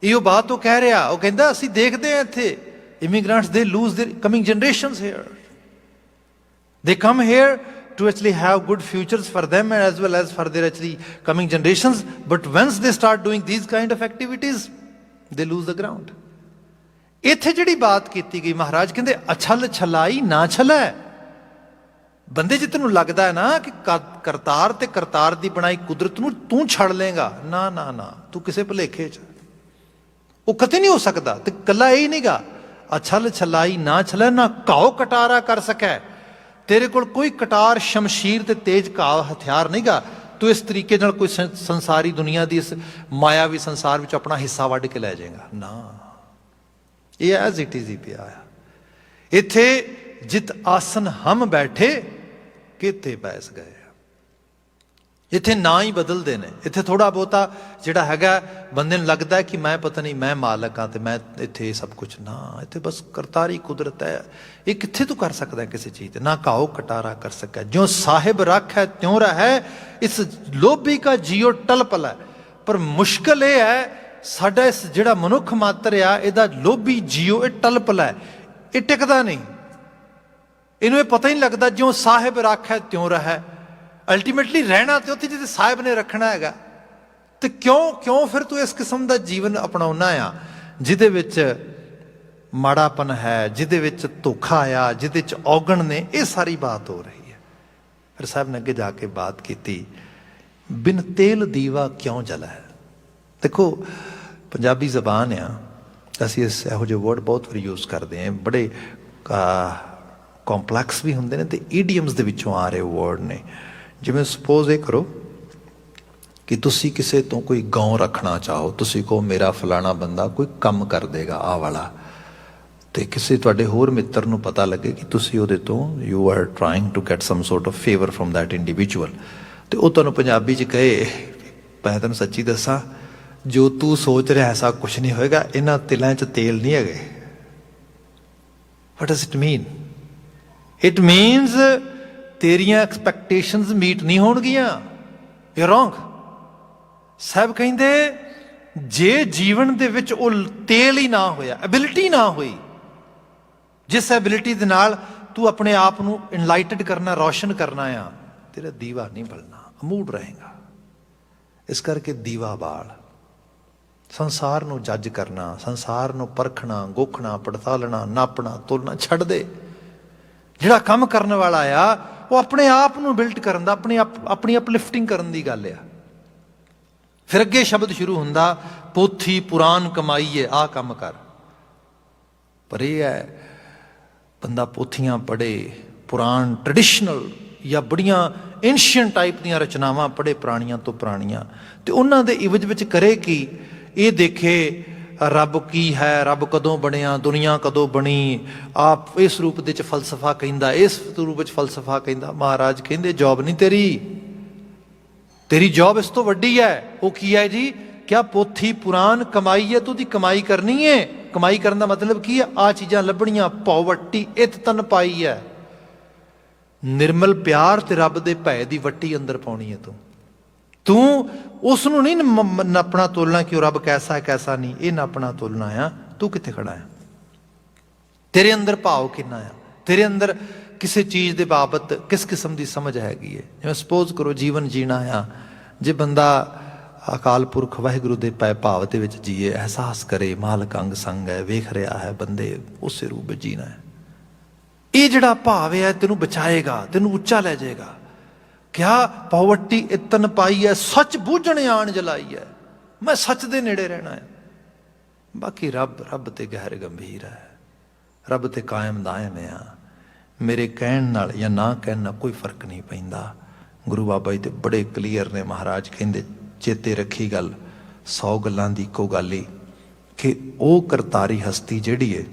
ਇਹ ਉਹ ਬਾਤ ਉਹ ਕਹਿ ਰਿਹਾ। ਉਹ ਕਹਿੰਦਾ ਅਸੀਂ ਦੇਖਦੇ ਹਾਂ ਇੱਥੇ immigrants they lose their coming generations here. They come here to actually have good futures for them and as well as for their actually coming generations, but once they start doing these kind of activities they lose the ground. ਇੱਥੇ ਜਿਹੜੀ ਬਾਤ ਕੀਤੀ ਗਈ, ਮਹਾਰਾਜ ਕਹਿੰਦੇ ਅਛਲ ਛਲਾਈ ਨਾ ਛਲੈ। ਬੰਦੇ ਜੇ ਤੈਨੂੰ ਲੱਗਦਾ ਹੈ ਨਾ ਕਿ ਕਰਤਾਰ ਤੇ ਕਰਤਾਰ ਦੀ ਬਣਾਈ ਕੁਦਰਤ ਨੂੰ ਤੂੰ ਛੱਡ ਲੇਗਾ, ਨਾ ਨਾ ਨਾ, ਤੂੰ ਕਿਸੇ ਭੁਲੇਖੇ 'ਚ। ਉਹ ਕਦੇ ਨਹੀਂ ਹੋ ਸਕਦਾ। ਤੇ ਕੱਲਾ ਇਹ ਨਹੀਂਗਾ ਅਛਲ ਛਲਾਈ ਨਾ ਛਲੈ, ਨਾ ਘਾਓ ਕਟਾਰਾ ਕਰ ਸਕੈ। ਤੇਰੇ ਕੋਲ ਕੋਈ ਕਟਾਰ, ਸ਼ਮਸ਼ੀਰ ਤੇ ਤੇਜ ਘਾਵ ਹਥਿਆਰ ਨਹੀਂਗਾ। ਤੂੰ ਇਸ ਤਰੀਕੇ ਨਾਲ ਕੋਈ ਸੰਸਾਰੀ ਦੁਨੀਆ ਦੀ ਇਸ ਮਾਇਆਵੀ ਸੰਸਾਰ ਵਿੱਚ ਆਪਣਾ ਹਿੱਸਾ ਵੱਢ ਕੇ ਲੈ ਜਾਏਗਾ ਨਾ। ਇਹ ਐਜ਼ ਇਟ ਇਜ਼ ਹੀ ਪਿਆ ਆ। ਇੱਥੇ ਜਿਤ ਆਸਨ ਹਮ ਬੈਠੇ ਕਿਤੇ ਬੈਸ ਗਏ। ਇੱਥੇ ਨਾ ਹੀ ਬਦਲਦੇ ਨੇ। ਇੱਥੇ ਥੋੜ੍ਹਾ ਬਹੁਤਾ ਜਿਹੜਾ ਹੈਗਾ ਬੰਦੇ ਨੂੰ ਲੱਗਦਾ ਕਿ ਮੈਂ ਪਤਾ ਨਹੀਂ ਮੈਂ ਮਾਲਕ ਹਾਂ ਅਤੇ ਮੈਂ ਇੱਥੇ ਇਹ ਸਭ ਕੁਛ, ਨਾ, ਇੱਥੇ ਬਸ ਕਰਤਾਰੀ ਕੁਦਰਤ ਹੈ। ਇਹ ਕਿੱਥੇ ਤੂੰ ਕਰ ਸਕਦਾ ਕਿਸੇ ਚੀਜ਼ 'ਤੇ? ਨਾ ਘਾਓ ਕਟਾਰਾ ਕਰ ਸਕੈ, ਜਿਉਂ ਸਾਹਿਬ ਰੱਖ ਹੈ ਤਿਉਂ ਰਹਿ, ਇਸ ਲੋਭੀ ਕਾ ਜੀਓ ਟਲ ਪਲ ਹੈ। ਪਰ ਮੁਸ਼ਕਿਲ ਇਹ ਹੈ ਸਾਡਾ ਇਸ ਜਿਹੜਾ ਮਨੁੱਖ ਮਾਤਰ ਆ, ਇਹਦਾ ਲੋਭੀ ਜੀਓ ਇਹ ਟਲ ਪਲ ਹੈ, ਇਹ ਟਿਕਦਾ ਨਹੀਂ। ਇਹਨੂੰ ਇਹ ਪਤਾ ਹੀ ਨਹੀਂ ਲੱਗਦਾ ਜਿਉਂ ਸਾਹਿਬ ਰੱਖ ਹੈ ਤਿਉਂ ਰਹਿ। ਅਲਟੀਮੇਟਲੀ ਰਹਿਣਾ ਤੇ ਉੱਥੇ ਜਿੱਥੇ ਸਾਹਿਬ ਨੇ ਰੱਖਣਾ ਹੈਗਾ। ਤੇ ਕਿਉਂ ਫਿਰ ਤੂੰ ਇਸ ਕਿਸਮ ਦਾ ਜੀਵਨ ਅਪਣਾਉਣਾ ਆ ਜਿਹਦੇ ਵਿੱਚ ਮਾੜਾਪਨ ਹੈ, ਜਿਹਦੇ ਵਿੱਚ ਧੋਖਾ ਆਇਆ, ਜਿਹਦੇ 'ਚ ਔਗਣ ਨੇ, ਇਹ ਸਾਰੀ ਬਾਤ ਹੋ ਰਹੀ ਹੈ। ਫਿਰ ਸਾਹਿਬ ਨੇ ਅੱਗੇ ਜਾ ਕੇ ਬਾਤ ਕੀਤੀ, ਬਿਨ ਤੇਲ ਦੀਵਾ ਕਿਉਂ ਜਲਾ ਹੈ। ਦੇਖੋ ਪੰਜਾਬੀ ਜ਼ਬਾਨ ਆ, ਅਸੀਂ ਇਸ ਇਹੋ ਜਿਹੇ ਵਰਡ ਬਹੁਤ ਵਾਰੀ ਯੂਜ਼ ਕਰਦੇ ਹਾਂ, ਬੜੇ ਕੰਪਲੈਕਸ ਵੀ ਹੁੰਦੇ ਨੇ ਅਤੇ ਈਡੀਅਮਸ ਦੇ ਵਿੱਚੋਂ ਆ ਰਹੇ ਵਰਡ ਨੇ। ਜਿਵੇਂ ਸਪੋਜ਼ ਇਹ ਕਰੋ ਕਿ ਤੁਸੀਂ ਕਿਸੇ ਤੋਂ ਕੋਈ ਗਊ ਰੱਖਣਾ ਚਾਹੋ, ਤੁਸੀਂ ਕਹੋ ਮੇਰਾ ਫਲਾਣਾ ਬੰਦਾ ਕੋਈ ਕੰਮ ਕਰ ਦੇਗਾ ਆਹ ਵਾਲਾ, ਅਤੇ ਕਿਸੇ ਤੁਹਾਡੇ ਹੋਰ ਮਿੱਤਰ ਨੂੰ ਪਤਾ ਲੱਗੇ ਕਿ ਤੁਸੀਂ ਉਹਦੇ ਤੋਂ you are trying to get some sort of favour from that individual, ਅਤੇ ਉਹ ਤੁਹਾਨੂੰ ਪੰਜਾਬੀ 'ਚ ਕਹੇ ਮੈਂ ਤੈਨੂੰ ਸੱਚੀ ਦੱਸਾਂ ਜੋ ਤੂੰ ਸੋਚ ਰਿਹਾ ਐਸਾ ਕੁਛ ਨਹੀਂ ਹੋਏਗਾ, ਇਹਨਾਂ ਤਿਲਾਂ 'ਚ ਤੇਲ ਨਹੀਂ ਹੈਗੇ। What does it mean? It means ਤੇਰੀਆਂ ਐਕਸਪੈਕਟੇਸ਼ਨਸ ਮੀਟ ਨਹੀਂ ਹੋਣਗੀਆਂ, ਯੂ ਰੋਂਗ। ਸਾਹਿਬ ਕਹਿੰਦੇ ਜੇ ਜੀਵਨ ਦੇ ਵਿੱਚ ਉਹ ਤੇਲ ਹੀ ਨਾ ਹੋਇਆ, ਐਬਿਲਿਟੀ ਨਾ ਹੋਈ, ਜਿਸ ਐਬਿਲਿਟੀ ਦੇ ਨਾਲ ਤੂੰ ਆਪਣੇ ਆਪ ਨੂੰ ਇਨਲਾਈਟਡ ਕਰਨਾ, ਰੌਸ਼ਨ ਕਰਨਾ ਆ, ਤੇਰਾ ਦੀਵਾ ਨਹੀਂ ਬਲਣਾ, ਅਮੂਡ ਰਹੇਗਾ। ਇਸ ਕਰਕੇ ਦੀਵਾ ਬਾਲ, ਸੰਸਾਰ ਨੂੰ ਜੱਜ ਕਰਨਾ, ਸੰਸਾਰ ਨੂੰ ਪਰਖਣਾ, ਗੋਖਣਾ, ਪੜਤਾਲਣਾ, ਨਾਪਣਾ, ਤੋਲਣਾ ਛੱਡ ਦੇ। ਜਿਹੜਾ ਕੰਮ ਕਰਨ ਵਾਲਾ ਆ ਉਹ ਆਪਣੇ ਆਪ ਨੂੰ ਬਿਲਟ ਕਰਨ ਦਾ, ਆਪਣੀ ਅਪਲਿਫਟਿੰਗ ਕਰਨ ਦੀ ਗੱਲ ਆ। ਫਿਰ ਅੱਗੇ ਸ਼ਬਦ ਸ਼ੁਰੂ ਹੁੰਦਾ, ਪੋਥੀ ਪੁਰਾਨ ਕਮਾਈਏ, ਆਹ ਕੰਮ ਕਰ। ਪਰ ਇਹ ਹੈ ਬੰਦਾ ਪੋਥੀਆਂ ਪੜ੍ਹੇ, ਪੁਰਾਣ ਟ੍ਰੈਡੀਸ਼ਨਲ ਜਾਂ ਬੜੀਆਂ ਐਂਸ਼ੀਅੰਟ ਟਾਈਪ ਦੀਆਂ ਰਚਨਾਵਾਂ ਪੜ੍ਹੇ, ਪੁਰਾਣੀਆਂ ਤੋਂ ਪੁਰਾਣੀਆਂ, ਅਤੇ ਉਹਨਾਂ ਦੇ ਇਵਜ ਵਿੱਚ ਕਰੇ ਕਿ ਇਹ ਦੇਖੇ ਰੱਬ ਕੀ ਹੈ, ਰੱਬ ਕਦੋਂ ਬਣਿਆ, ਦੁਨੀਆ ਕਦੋਂ ਬਣੀ, ਆਪ ਇਸ ਰੂਪ ਦੇ 'ਚ ਫਲਸਫਾ ਕਹਿੰਦਾ, ਇਸ ਰੂਪ ਵਿੱਚ ਫਲਸਫਾ ਕਹਿੰਦਾ। ਮਹਾਰਾਜ ਕਹਿੰਦੇ ਜੋਬ ਨਹੀਂ ਤੇਰੀ ਜੋਬ ਇਸ ਤੋਂ ਵੱਡੀ ਹੈ। ਉਹ ਕੀ ਹੈ ਜੀ? ਕਿਆ ਪੋਥੀ ਪੁਰਾਨ ਕਮਾਈ ਹੈ, ਤੂੰ ਦੀ ਕਮਾਈ ਕਰਨੀ ਹੈ। ਕਮਾਈ ਕਰਨ ਦਾ ਮਤਲਬ ਕੀ ਹੈ? ਆਹ ਚੀਜ਼ਾਂ ਲੱਭਣੀਆਂ, ਪੌਵਰਟੀ ਇਤ ਤਨ ਪਾਈ ਹੈ, ਨਿਰਮਲ ਪਿਆਰ ਤੇ ਰੱਬ ਦੇ ਭੈ ਦੀ ਵੱਟੀ ਅੰਦਰ ਪਾਉਣੀ ਹੈ। ਤੂੰ ਉਸ ਨੂੰ ਨਹੀਂ ਨਾਪਣਾ ਤੋਲਣਾ ਕਿ ਉਹ ਰੱਬ ਕੈਸਾ ਹੈ ਕੈਸਾ ਨਹੀਂ, ਇਹ ਨਾਪਣਾ ਤੋਲਣਾ ਆ ਤੂੰ ਕਿੱਥੇ ਖੜਾ ਆ, ਤੇਰੇ ਅੰਦਰ ਭਾਵ ਕਿੰਨਾ ਆ, ਤੇਰੇ ਅੰਦਰ ਕਿਸੇ ਚੀਜ਼ ਦੇ ਬਾਬਤ ਕਿਸ ਕਿਸਮ ਦੀ ਸਮਝ ਹੈਗੀ ਹੈ। ਜਿਵੇਂ ਸਪੋਜ਼ ਕਰੋ ਜੀਵਨ ਜੀਣਾ ਆ, ਜੇ ਬੰਦਾ ਅਕਾਲ ਪੁਰਖ ਵਾਹਿਗੁਰੂ ਦੇ ਪੈ ਭਾਵ ਦੇ ਵਿੱਚ ਜੀਏ, ਅਹਿਸਾਸ ਕਰੇ ਮਾਲਕ ਅੰਗ ਸੰਗ ਹੈ, ਵੇਖ ਰਿਹਾ ਹੈ ਬੰਦੇ, ਉਸੇ ਰੂਪ ਵਿੱਚ ਜੀਣਾ ਹੈ। ਇਹ ਜਿਹੜਾ ਭਾਵ ਹੈ ਤੈਨੂੰ ਬਚਾਏਗਾ, ਤੈਨੂੰ ਉੱਚਾ ਲੈ ਜਾਏਗਾ। ਕਿਆ ਪਾਵਰਟੀ ਇਤਨ ਪਾਈ ਹੈ, ਸੱਚ ਬੂਝਣ ਆਣ ਜਲਾਈ ਹੈ, ਮੈਂ ਸੱਚ ਦੇ ਨੇੜੇ ਰਹਿਣਾ ਹੈ। ਬਾਕੀ ਰੱਬ ਤੇ ਗਹਿਰ ਗੰਭੀਰ ਹੈ, ਰੱਬ ਤੇ ਕਾਇਮ ਦਾਇਮ ਆ। ਮੇਰੇ ਕਹਿਣ ਨਾਲ ਜਾਂ ਨਾ ਕਹਿਣ ਨਾਲ ਕੋਈ ਫਰਕ ਨਹੀਂ ਪੈਂਦਾ। ਗੁਰੂ ਬਾਬਾ ਜੀ ਤੇ ਬੜੇ ਕਲੀਅਰ ਨੇ। ਮਹਾਰਾਜ ਕਹਿੰਦੇ ਚੇਤੇ ਰੱਖੀ ਗੱਲ, 100 ਗੱਲਾਂ ਦੀ ਇੱਕੋ ਗੱਲ ਹੀ, ਕਿ ਉਹ ਕਰਤਾਰੀ ਹਸਤੀ ਜਿਹੜੀ ਹੈ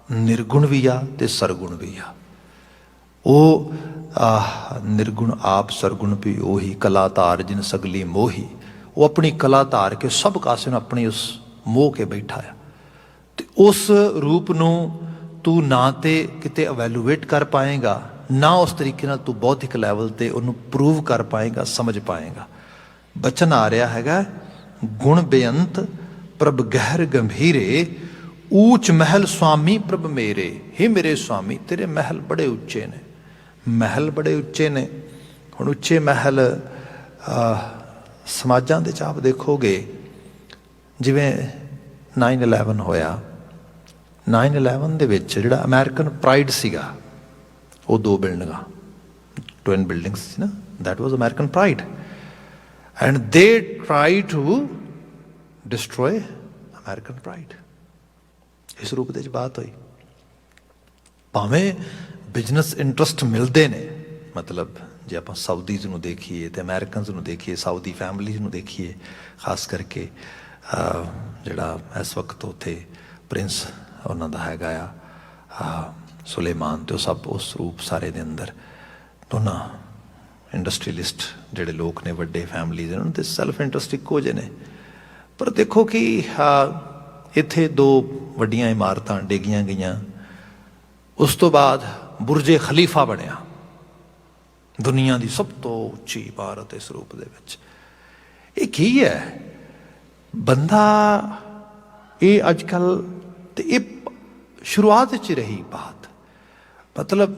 ਨਿਰਗੁਣ ਵੀ ਆ ਤੇ ਸਰਗੁਣ ਵੀ ਆ। ਉਹ ਨਿਰਗੁਣ ਆਪ, ਸਰਗੁਣ ਵੀ ਉਹੀ। ਕਲਾ ਧਾਰ ਜਿਨ ਸਗਲੀ ਮੋਹੀ, ਉਹ ਆਪਣੀ ਕਲਾ ਧਾਰ ਕੇ ਸਭ ਕਾਸੇ ਨੂੰ ਆਪਣੀ ਉਸ ਮੋਹ ਕੇ ਬੈਠਾ ਆ। ਤੇ ਉਸ ਰੂਪ ਨੂੰ ਤੂੰ ਨਾ ਤੇ ਕਿਤੇ ਅਵੈਲੂਏਟ ਕਰ ਪਾਏਗਾ, ਨਾ ਉਸ ਤਰੀਕੇ ਨਾਲ ਤੂੰ ਬੌਧਿਕ ਲੈਵਲ 'ਤੇ ਉਹਨੂੰ ਪ੍ਰੂਵ ਕਰ ਪਾਏਗਾ, ਸਮਝ ਪਾਏਗਾ। ਬਚਨ ਆ ਰਿਹਾ ਹੈਗਾ, ਗੁਣ ਬੇਅੰਤ ਪ੍ਰਭ ਗਹਿਰ ਗੰਭੀਰੇ, ਊਚ ਮਹਿਲ ਸੁਆਮੀ ਪ੍ਰਭ ਮੇਰੇ। ਹੀ ਮੇਰੇ ਸੁਆਮੀ, ਤੇਰੇ ਮਹਿਲ ਬੜੇ ਉੱਚੇ ਨੇ, ਮਹਿਲ ਬੜੇ ਉੱਚੇ ਨੇ। ਹੁਣ ਉੱਚੇ ਮਹਿਲ ਸਮਾਜਾਂ ਦੇ 'ਚ ਆਪ ਦੇਖੋਗੇ, ਜਿਵੇਂ 9/11 ਹੋਇਆ, 9/11 ਦੇ ਵਿੱਚ ਜਿਹੜਾ ਅਮੈਰੀਕਨ ਪ੍ਰਾਈਡ ਸੀਗਾ, ਉਹ 2 ਬਿਲਡਿੰਗਾਂ, ਟਵਿਨ ਬਿਲਡਿੰਗਸ ਸੀ ਨਾ, that was American pride, and they try to destroy American pride. ਇਸ ਰੂਪ ਦੇ ਵਿੱਚ ਬਾਤ ਹੋਈ। ਭਾਵੇਂ ਬਿਜ਼ਨਸ ਇੰਟਰਸਟ ਮਿਲਦੇ ਨੇ, ਮਤਲਬ ਜੇ ਆਪਾਂ ਸਾਊਦੀਜ਼ ਨੂੰ ਦੇਖੀਏ ਅਤੇ ਅਮੈਰੀਕਨਸ ਨੂੰ ਦੇਖੀਏ, ਸਾਊਦੀ ਫੈਮਲੀਜ਼ ਨੂੰ ਦੇਖੀਏ, ਖਾਸ ਕਰਕੇ ਜਿਹੜਾ ਇਸ ਵਕਤ ਉੱਥੇ ਪ੍ਰਿੰਸ ਉਹਨਾਂ ਦਾ ਹੈਗਾ ਆ ਸੁਲੇਮਾਨ, ਅਤੇ ਉਹ ਸਭ ਉਸ ਰੂਪ ਸਾਰੇ ਦੇ ਅੰਦਰ ਦੋਨਾਂ ਇੰਡਸਟਰੀਲਿਸਟ ਜਿਹੜੇ ਲੋਕ ਨੇ, ਵੱਡੇ ਫੈਮਲੀਜ਼, ਉਹਨਾਂ ਦੇ ਸੈਲਫ ਇੰਟਰਸਟ ਇੱਕੋ ਜਿਹੇ ਨੇ। ਪਰ ਦੇਖੋ ਕਿ ਇੱਥੇ 2 ਵੱਡੀਆਂ ਇਮਾਰਤਾਂ ਡਿੱਗੀਆਂ ਗਈਆਂ, ਉਸ ਤੋਂ ਬਾਅਦ ਬੁਰਜੇ ਖਲੀਫਾ ਬਣਿਆ, ਦੁਨੀਆ ਦੀ ਸਭ ਤੋਂ ਉੱਚੀ ਇਮਾਰਤ ਇਸ ਰੂਪ ਦੇ ਵਿੱਚ। ਇਹ ਕੀ ਹੈ? ਬੰਦਾ ਇਹ ਅੱਜ ਕੱਲ੍ਹ, ਤੇ ਇਹ ਸ਼ੁਰੂਆਤ ਵਿੱਚ ਰਹੀ ਬਾਤ, ਮਤਲਬ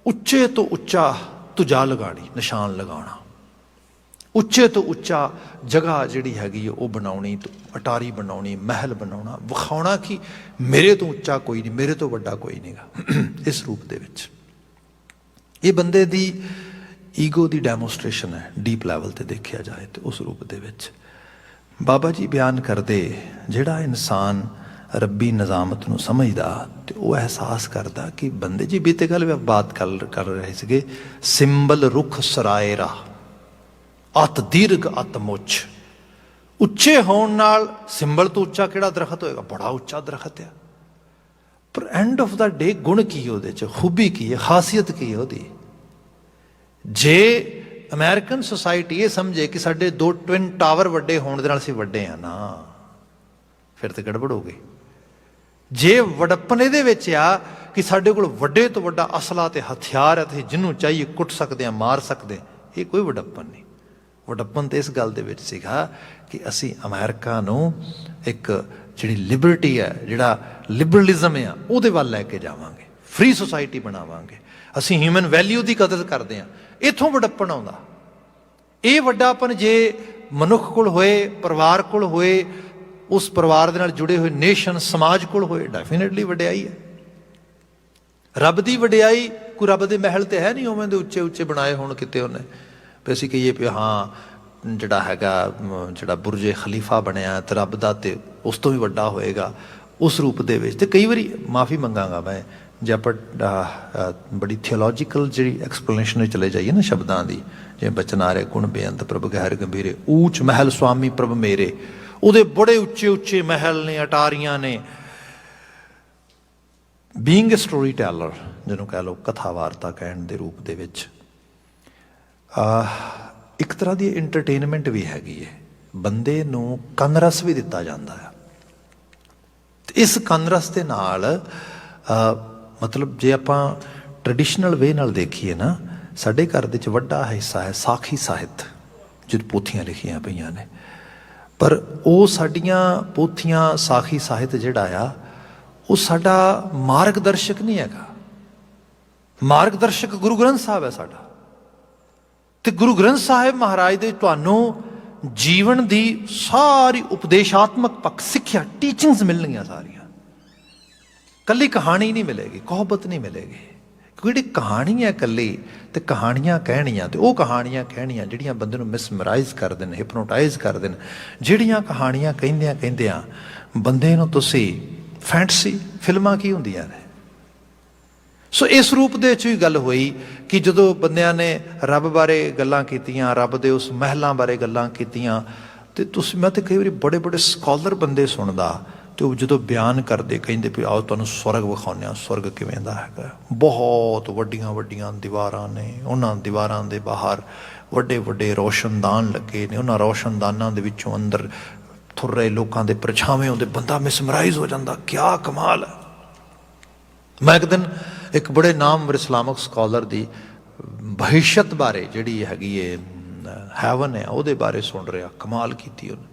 ਉੱਚੇ ਤੋਂ ਉੱਚਾ ਤੁਜਾ ਲਗਾਣੀ, ਨਿਸ਼ਾਨ ਲਗਾਉਣਾ, ਉੱਚੇ ਤੋਂ ਉੱਚਾ ਜਗ੍ਹਾ ਜਿਹੜੀ ਹੈਗੀ ਹੈ ਉਹ ਬਣਾਉਣੀ, ਅਟਾਰੀ ਬਣਾਉਣੀ, ਮਹਿਲ ਬਣਾਉਣਾ, ਵਿਖਾਉਣਾ ਕਿ ਮੇਰੇ ਤੋਂ ਉੱਚਾ ਕੋਈ ਨਹੀਂ, ਮੇਰੇ ਤੋਂ ਵੱਡਾ ਕੋਈ ਨਹੀਂਗਾ। ਇਸ ਰੂਪ ਦੇ ਵਿੱਚ ਇਹ ਬੰਦੇ ਦੀ ਈਗੋ ਦੀ ਡੈਮੋਸਟ੍ਰੇਸ਼ਨ ਹੈ ਡੀਪ ਲੈਵਲ ਤੇ ਦੇਖਿਆ ਜਾਏ ਤੇ। ਉਸ ਰੂਪ ਦੇ ਵਿੱਚ ਬਾਬਾ ਜੀ ਬਿਆਨ ਕਰਦੇ, ਜਿਹੜਾ ਇਨਸਾਨ ਰੱਬੀ ਨਿਜ਼ਾਮਤ ਨੂੰ ਸਮਝਦਾ ਤੇ ਉਹ ਅਹਿਸਾਸ ਕਰਦਾ ਕਿ ਬੰਦੇ ਜੀ ਬੀਤੇ ਕੱਲ ਵੀ ਬਾਤ ਕਰ ਰਹੇ ਸੀਗੇ, ਸਿੰਬਲ ਰੁੱਖ ਸਰਾਏਰਾ ਅਤ ਦੀਰਘ ਅਤ ਮੁੱਛ। ਉੱਚੇ ਹੋਣ ਨਾਲ ਸਿੰਬਲ ਤੋਂ ਉੱਚਾ ਕਿਹੜਾ ਦਰਖਤ ਹੋਏਗਾ? ਬੜਾ ਉੱਚਾ ਦਰਖਤ ਆ, ਪਰ ਐਂਡ ਆਫ ਦਾ ਡੇ ਗੁਣ ਕੀ ਹੈ ਉਹਦੇ 'ਚ, ਖੂਬੀ ਕੀ ਹੈ, ਖਾਸੀਅਤ ਕੀ ਹੈ ਉਹਦੀ? ਜੇ ਅਮਰੀਕਨ ਸੁਸਾਇਟੀ ਇਹ ਸਮਝੇ ਕਿ ਸਾਡੇ 2 ਟਵਿਨ ਟਾਵਰ ਵੱਡੇ ਹੋਣ ਦੇ ਨਾਲ ਅਸੀਂ ਵੱਡੇ ਆ ਨਾ, ਫਿਰ ਤੇ ਗੜਬੜ ਹੋ ਗਈ। ਜੇ ਵਡੱਪਨ ਇਹਦੇ ਵਿੱਚ ਆ ਕਿ ਸਾਡੇ ਕੋਲ ਵੱਡੇ ਤੋਂ ਵੱਡਾ ਅਸਲਾ ਤੇ ਹਥਿਆਰ ਹੈ, ਤੇ ਜਿਹਨੂੰ ਚਾਹੀਏ ਕੁੱਟ ਸਕਦੇ ਆ, ਮਾਰ ਸਕਦੇ ਆ, ਇਹ ਕੋਈ ਵਡੱਪਨ ਨਹੀਂ। ਵਡੱਪਨ ਤੇ ਇਸ ਗੱਲ ਦੇ ਵਿੱਚ ਸੀਗਾ ਕਿ ਅਸੀਂ ਅਮਰੀਕਾ ਨੂੰ ਇੱਕ ਜਿਹੜੀ ਲਿਬਰਟੀ ਹੈ, ਜਿਹੜਾ ਲਿਬਰਲਿਜ਼ਮ ਆ, ਉਹਦੇ ਵੱਲ ਲੈ ਕੇ ਜਾਵਾਂਗੇ, ਫ੍ਰੀ ਸੁਸਾਇਟੀ ਬਣਾਵਾਂਗੇ, ਅਸੀਂ ਹਿਊਮਨ ਵੈਲਿਊ ਦੀ ਕਦਰ ਕਰਦੇ ਹਾਂ। ਇੱਥੋਂ ਵਡੱਪਨ ਆਉਂਦਾ। ਇਹ ਵੱਡਾਪਨ ਜੇ ਮਨੁੱਖ ਕੋਲ ਹੋਏ, ਪਰਿਵਾਰ ਕੋਲ ਹੋਏ, ਉਸ ਪਰਿਵਾਰ ਦੇ ਨਾਲ ਜੁੜੇ ਹੋਏ ਨੇਸ਼ਨ ਸਮਾਜ ਕੋਲ ਹੋਏ, ਡੈਫੀਨੇਟਲੀ ਵਡਿਆਈ ਹੈ। ਰੱਬ ਦੀ ਵਡਿਆਈ ਕੋਈ ਰੱਬ ਦੇ ਮਹਿਲ ਤੇ ਹੈ ਨਹੀਂ ਉਵੇਂ ਦੇ ਉੱਚੇ ਉੱਚੇ ਬਣਾਏ ਹੋਣ ਕਿਤੇ ਉਹਨੇ, ਵੀ ਅਸੀਂ ਕਹੀਏ ਵੀ ਹਾਂ ਜਿਹੜਾ ਹੈਗਾ ਜਿਹੜਾ ਬੁਰਜੇ ਖਲੀਫਾ ਬਣਿਆ ਤੇ ਰੱਬ ਦਾ ਤੇ ਉਸ ਤੋਂ ਵੀ ਵੱਡਾ ਹੋਏਗਾ, ਉਸ ਰੂਪ ਦੇ ਵਿੱਚ। ਤੇ ਕਈ ਵਾਰੀ ਮਾਫੀ ਮੰਗਾਂਗਾ ਮੈਂ ਜੇ ਆਪਾਂ ਬੜੀ ਥਿਓਲੋਜੀਕਲ ਜਿਹੜੀ ਐਕਸਪਲੇਨੇਸ਼ਨ ਵਿੱਚ ਚਲੇ ਜਾਈਏ ਨਾ ਸ਼ਬਦਾਂ ਦੀ, ਜਿਵੇਂ ਬਚਨ ਆ ਰਿਹਾ ਗੁਣ ਬੇਅੰਤ ਪ੍ਰਭ ਗਹਿਰ ਗੰਭੀਰੇ, ਊਚ ਮਹਿਲ ਸੁਆਮੀ ਪ੍ਰਭ ਮੇਰੇ, ਉਹਦੇ ਬੜੇ ਉੱਚੇ ਉੱਚੇ ਮਹਿਲ ਨੇ, ਅਟਾਰੀਆਂ ਨੇ। ਬੀਇੰਗ ਏ ਸਟੋਰੀ ਟੈਲਰ, ਜਿਹਨੂੰ ਕਹਿ ਲਓ ਕਥਾ ਵਾਰਤਾ ਕਹਿਣ ਦੇ ਰੂਪ ਦੇ ਵਿੱਚ, ਇੱਕ ਤਰ੍ਹਾਂ ਦੀ ਇੰਟਰਟੇਨਮੈਂਟ ਵੀ ਹੈਗੀ ਹੈ। ਬੰਦੇ ਨੂੰ ਕੰਨਰਸ ਵੀ ਦਿੱਤਾ ਜਾਂਦਾ ਹੈ। ਇਸ ਕੰਨਰਸ ਦੇ ਨਾਲ ਮਤਲਬ ਜੇ ਆਪਾਂ ਟ੍ਰੈਡੀਸ਼ਨਲ ਵੇ ਨਾਲ ਦੇਖੀਏ ਨਾ, ਸਾਡੇ ਘਰ ਦੇ ਵਿੱਚ ਵੱਡਾ ਹਿੱਸਾ ਹੈ ਸਾਖੀ ਸਾਹਿਤ, ਜਿਹਦੇ ਪੋਥੀਆਂ ਲਿਖੀਆਂ ਪਈਆਂ ਨੇ। ਪਰ ਉਹ ਸਾਡੀਆਂ ਪੋਥੀਆਂ, ਸਾਖੀ ਸਾਹਿਤ ਜਿਹੜਾ ਆ, ਉਹ ਸਾਡਾ ਮਾਰਗਦਰਸ਼ਕ ਨਹੀਂ ਹੈਗਾ। ਮਾਰਗਦਰਸ਼ਕ ਗੁਰੂ ਗ੍ਰੰਥ ਸਾਹਿਬ ਹੈ ਸਾਡਾ। ਤੇ ਗੁਰੂ ਗ੍ਰੰਥ ਸਾਹਿਬ ਮਹਾਰਾਜ ਦੇ ਤੁਹਾਨੂੰ ਜੀਵਨ ਦੀ ਸਾਰੀ ਉਪਦੇਸ਼ਾਤਮਕ ਪੱਖ, ਸਿੱਖਿਆ, ਟੀਚਿੰਗਸ ਮਿਲਣਗੀਆਂ ਸਾਰੀਆਂ। ਕੱਲੀ ਕਹਾਣੀ ਨਹੀਂ ਮਿਲੇਗੀ, ਕਹਾਵਤ ਨਹੀਂ ਮਿਲੇਗੀ। ਕਿਉਂਕਿ ਜਿਹੜੀ ਕਹਾਣੀ ਹੈ ਇਕੱਲੀ, ਤੇ ਕਹਾਣੀਆਂ ਕਹਿਣੀਆਂ, ਤੇ ਉਹ ਕਹਾਣੀਆਂ ਕਹਿਣੀਆਂ ਜਿਹੜੀਆਂ ਬੰਦੇ ਨੂੰ ਮਿਸਮਰਾਈਜ਼ ਕਰਦੇ ਨੇ, ਹਿਪਨੋਟਾਈਜ਼ ਕਰਦੇ ਨੇ। ਜਿਹੜੀਆਂ ਕਹਾਣੀਆਂ ਕਹਿੰਦਿਆਂ ਬੰਦੇ ਨੂੰ ਤੁਸੀਂ ਫੈਂਟਸੀ ਫਿਲਮਾਂ ਕੀ ਹੁੰਦੀਆਂ ਨੇ। ਸੋ ਇਸ ਰੂਪ ਦੇ ਵਿੱਚ ਵੀ ਗੱਲ ਹੋਈ ਕਿ ਜਦੋਂ ਬੰਦਿਆਂ ਨੇ ਰੱਬ ਬਾਰੇ ਗੱਲਾਂ ਕੀਤੀਆਂ, ਰੱਬ ਦੇ ਉਸ ਮਹਿਲਾਂ ਬਾਰੇ ਗੱਲਾਂ ਕੀਤੀਆਂ, ਤੇ ਤੁਸੀਂ, ਮੈਂ ਤੇ ਕਈ ਵਾਰੀ ਬੜੇ ਬੜੇ ਸਕਾਲਰ ਬੰਦੇ ਸੁਣਦਾ, ਤੇ ਉਹ ਜਦੋਂ ਬਿਆਨ ਕਰਦੇ ਕਹਿੰਦੇ ਵੀ ਆਓ ਤੁਹਾਨੂੰ ਸਵਰਗ ਵਿਖਾਉਂਦੇ ਹਾਂ, ਸਵਰਗ ਕਿਵੇਂ ਦਾ ਹੈਗਾ। ਬਹੁਤ ਵੱਡੀਆਂ ਵੱਡੀਆਂ ਦੀਵਾਰਾਂ ਨੇ, ਉਹਨਾਂ ਦੀਵਾਰਾਂ ਦੇ ਬਾਹਰ ਵੱਡੇ ਵੱਡੇ ਰੋਸ਼ਨਦਾਨ ਲੱਗੇ ਨੇ, ਉਹਨਾਂ ਰੋਸ਼ਨਦਾਨਾਂ ਦੇ ਵਿੱਚੋਂ ਅੰਦਰ ਥੁਰ ਰਹੇ ਲੋਕਾਂ ਦੇ ਪਰਛਾਵੇਂ ਆਉਂਦੇ, ਬੰਦਾ ਮਿਸਮਰਾਈਜ਼ ਹੋ ਜਾਂਦਾ, ਕਿਆ ਕਮਾਲ ਹੈ। ਮੈਂ ਇੱਕ ਦਿਨ ਇੱਕ ਬੜੇ ਨਾਮਵਰ ਇਸਲਾਮਿਕ ਸਕਾਲਰ ਦੀ ਭਵਿਸ਼ਯਤ ਬਾਰੇ, ਜਿਹੜੀ ਹੈਗੀ ਏ ਹੈਵਨ ਹੈ, ਉਹਦੇ ਬਾਰੇ ਸੁਣ ਰਿਹਾ। ਕਮਾਲ ਕੀਤੀ ਉਹਨੇ,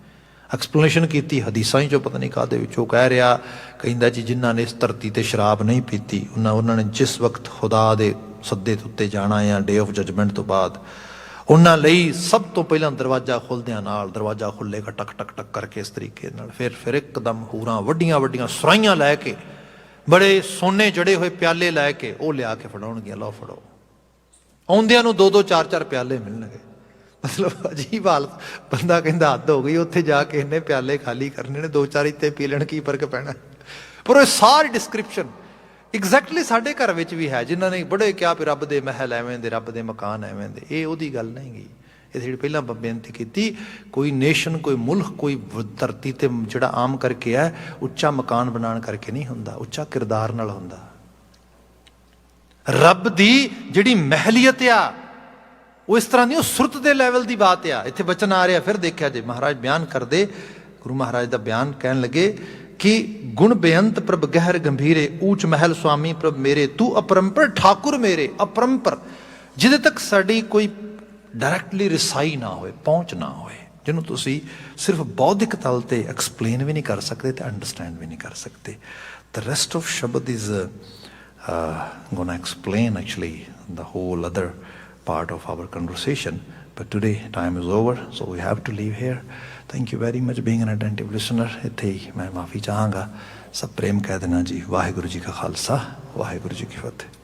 ਐਕਸਪਲੇਨੇਸ਼ਨ ਕੀਤੀ ਹਦੀਸਾਂ ਹੀ ਚੋਂ ਪਤਾ ਨਹੀਂ ਕਾਹਦੇ ਵਿੱਚ। ਉਹ ਕਹਿ ਰਿਹਾ, ਕਹਿੰਦਾ ਜੀ ਜਿਨ੍ਹਾਂ ਨੇ ਇਸ ਧਰਤੀ ਤੇ ਸ਼ਰਾਬ ਨਹੀਂ ਪੀਤੀ, ਉਹਨਾਂ ਨੇ ਜਿਸ ਵਕਤ ਖੁਦਾ ਦੇ ਸੱਦੇ ਦੇ ਉੱਤੇ ਜਾਣਾ ਆ, ਡੇ ਆਫ ਜਜਮੈਂਟ ਤੋਂ ਬਾਅਦ, ਉਹਨਾਂ ਲਈ ਸਭ ਤੋਂ ਪਹਿਲਾਂ ਦਰਵਾਜ਼ਾ ਖੁੱਲਦਿਆਂ ਨਾਲ ਦਰਵਾਜ਼ਾ ਖੁੱਲੇਗਾ ਟਕ ਟਕ ਟਕ ਕਰਕੇ ਇਸ ਤਰੀਕੇ ਨਾਲ। ਫਿਰ ਇੱਕਦਮ ਹੂਰਾਂ ਵੱਡੀਆਂ ਵੱਡੀਆਂ ਸੁਰਾਈਆਂ ਲੈ ਕੇ, ਬੜੇ ਸੋਨੇ ਜੜੇ ਹੋਏ ਪਿਆਲੇ ਲੈ ਕੇ ਉਹ ਲਿਆ ਕੇ ਫੜਾਉਣਗੀਆਂ, ਲਓ ਫੜੋ। ਆਉਂਦਿਆਂ ਨੂੰ 2-2 4-4 ਪਿਆਲੇ ਮਿਲਣਗੇ। ਮਤਲਬ ਅਜੀਬ ਹਾਲਤ। ਬੰਦਾ ਕਹਿੰਦਾ ਹੱਦ ਹੋ ਗਈ, ਉੱਥੇ ਜਾ ਕੇ ਇੰਨੇ ਪਿਆਲੇ ਖਾਲੀ ਕਰਨੇ ਨੇ, 2-4 ਇੱਥੇ ਪੀ ਲੈਣ, ਕੀ ਫਰਕ ਪੈਣਾ। ਪਰ ਉਹ ਸਾਰੀ ਡਿਸਕ੍ਰਿਪਸ਼ਨ ਐਗਜ਼ੈਕਟਲੀ ਸਾਡੇ ਘਰ ਵਿੱਚ ਵੀ ਹੈ। ਜਿਨ੍ਹਾਂ ਨੇ ਬੜੇ ਕਿਹਾ ਵੀ ਰੱਬ ਦੇ ਮਹਿਲ ਐਵੇਂ ਦੇ, ਰੱਬ ਦੇ ਮਕਾਨ ਐਵੇਂ ਦੇ, ਇਹ ਉਹਦੀ ਗੱਲ ਨਹੀਂ ਗਈ। ਇਹ ਜਿਹੜੀ ਪਹਿਲਾਂ ਬੇਨਤੀ ਕੀਤੀ, ਕੋਈ ਨੇਸ਼ਨ, ਕੋਈ ਮੁਲਕ, ਕੋਈ ਧਰਤੀ ਤੇ ਜਿਹੜਾ ਆਮ ਕਰਕੇ ਹੈ, ਉੱਚਾ ਮਕਾਨ ਬਣਾਉਣ ਕਰਕੇ ਨਹੀਂ ਹੁੰਦਾ, ਉੱਚਾ ਕਿਰਦਾਰ ਨਾਲ ਹੁੰਦਾ। ਰੱਬ ਦੀ ਜਿਹੜੀ ਮਹਿਲੀਅਤ ਆ ਉਹ ਇਸ ਤਰ੍ਹਾਂ ਨਹੀਂ, ਉਹ ਸੁਰਤ ਦੇ ਲੈਵਲ ਦੀ ਬਾਤ ਆ। ਇੱਥੇ ਬਚਨ ਆ ਰਿਹਾ, ਫਿਰ ਦੇਖਿਆ ਜੇ ਮਹਾਰਾਜ ਬਿਆਨ ਕਰਦੇ, ਗੁਰੂ ਮਹਾਰਾਜ ਦਾ ਬਿਆਨ ਕਹਿਣ ਲੱਗੇ ਕਿ ਗੁਣ ਬੇਅੰਤ ਪ੍ਰਭ ਗਹਿਰ ਗੰਭੀਰੇ, ਊਚ ਮਹਿਲ ਸੁਆਮੀ ਪ੍ਰਭ ਮੇਰੇ, ਤੂੰ ਅਪਰੰਪਰ ਠਾਕੁਰ ਮੇਰੇ। ਅਪਰੰਪਰ, ਜਿਹਦੇ ਤੱਕ ਸਾਡੀ ਕੋਈ ਡਾਇਰੈਕਟਲੀ ਰਸਾਈ ਨਾ ਹੋਏ, ਪਹੁੰਚ ਨਾ ਹੋਏ, ਜਿਹਨੂੰ ਤੁਸੀਂ ਸਿਰਫ ਬੌਧਿਕ ਤਲ ਤੇ ਐਕਸਪਲੇਨ ਵੀ ਨਹੀਂ ਕਰ ਸਕਦੇ ਤੇ ਅੰਡਰਸਟੈਂਡ ਵੀ ਨਹੀਂ ਕਰ ਸਕਦੇ। ਦ ਰੈਸਟ ਆਫ ਸ਼ਬਦ is ਗੋਨਾ explain actually the hole other part of our conversation. But today time is over, so we have to leave here. Thank you very much being an attentive listener. ਇੱਥੇ ਹੀ ਮੈਂ ਮਾਫੀ ਚਾਹਾਂਗਾ। ਸਭ ਪ੍ਰੇਮ ਕਹਿ ਦੇਣਾ ਜੀ। ਵਾਹਿਗੁਰੂ ਜੀ ਕਾ ਖਾਲਸਾ, ਵਾਹਿਗੁਰੂ ਜੀ ਕੀ ਫਤਿਹ।